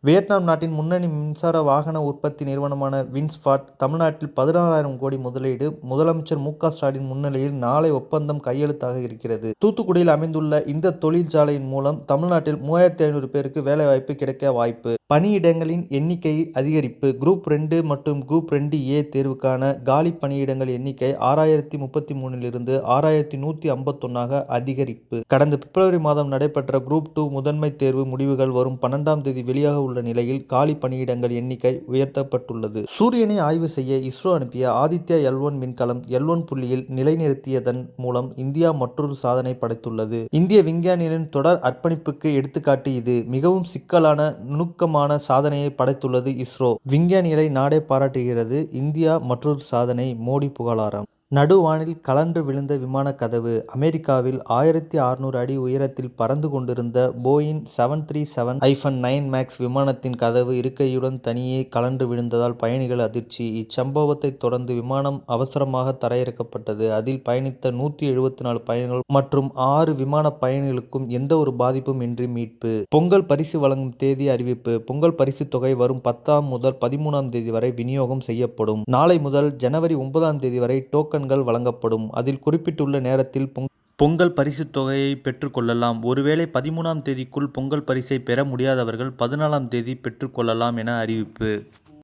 Vietnam நாட்டின் முன்னணி மின்சார வாகன உற்பத்தி நிறுவனமான வின்ஃபார்ட் தமிழ்நாட்டில் 16,000 கோடி முதலீடு. முதலமைச்சர் மு.க.ஸ்டாலின் முன்னிலையில் நாளை ஒப்பந்தம் கையெழுத்தாக இருக்கிறது. தூத்துக்குடியில் அமைந்துள்ள இந்த தொழிற்சாலையின் மூலம் தமிழ்நாட்டில் 3,500 பேருக்கு வேலைவாய்ப்பு கிடைக்க வாய்ப்பு. பணியிடங்களின் எண்ணிக்கை அதிகரிப்பு. குரூப் 2 மற்றும் குரூப் 2A தேர்வுக்கான காலி பணியிடங்கள் எண்ணிக்கை 6,033 6,151 அதிகரிப்பு. கடந்த பிப்ரவரி மாதம் நடைபெற்ற குரூப் 2 முதன்மை தேர்வு முடிவுகள் வரும் 12ஆம் தேதி வெளியாக உள்ள நிலையில் காலி பணியிடங்கள் எண்ணிக்கை உயர்த்தப்பட்டுள்ளது. சூரியனை ஆய்வு செய்ய இஸ்ரோ அனுப்பிய ஆதித்யா L1 விண்கலம் L1 புள்ளியில் நிலைநிறுத்தியதன் மூலம் இந்தியா மற்றொரு சாதனை படைத்துள்ளது. இந்திய விஞ்ஞானிகளின் தொடர் அர்ப்பணிப்புக்கு எடுத்துக்காட்டு இது. மிகவும் சிக்கலான நுணுக்கமான சாதனையை படைத்துள்ளது இஸ்ரோ. விஞ்ஞானிகளை நாடே பாராட்டுகிறது. இந்தியா மற்றொரு சாதனை மோடி புகழாரம். நடுவானில் கழன்று விழுந்த விமான கதவு. அமெரிக்காவில் 1600 அடி உயரத்தில் பறந்து கொண்டிருந்த போயிங் 737-9 மேக்ஸ் விமானத்தின் கதவு இருக்கையுடன் தனியே கழன்று விழுந்ததால் பயணிகள் அதிர்ச்சி. இச்சம்பவத்தை தொடர்ந்து விமானம் அவசரமாக தரையிறக்கப்பட்டது. அதில் பயணித்த 174 பயணிகள் மற்றும் 6 விமான பயணிகளுக்கும் எந்த ஒரு பாதிப்பும் இன்றி மீட்பு. பொங்கல் பரிசு வழங்கும் தேதி அறிவிப்பு. பொங்கல் பரிசு தொகை வரும் 10 முதல் 13ஆம் தேதி வரை விநியோகம் செய்யப்படும். நாளை முதல் ஜனவரி 9ஆம் தேதி வரை டோக்கன்கள் வழங்கப்படும். அதில் குறிப்பிட்டுள்ள நேரத்தில் பொங்கல் பரிசு தொகையை பெற்றுக் கொள்ளலாம். ஒருவேளை 13ஆம் தேதிக்குள் பொங்கல் பரிசை பெற முடியாதவர்கள் 14ஆம் தேதி பெற்றுக் கொள்ளலாம் என அறிவிப்பு.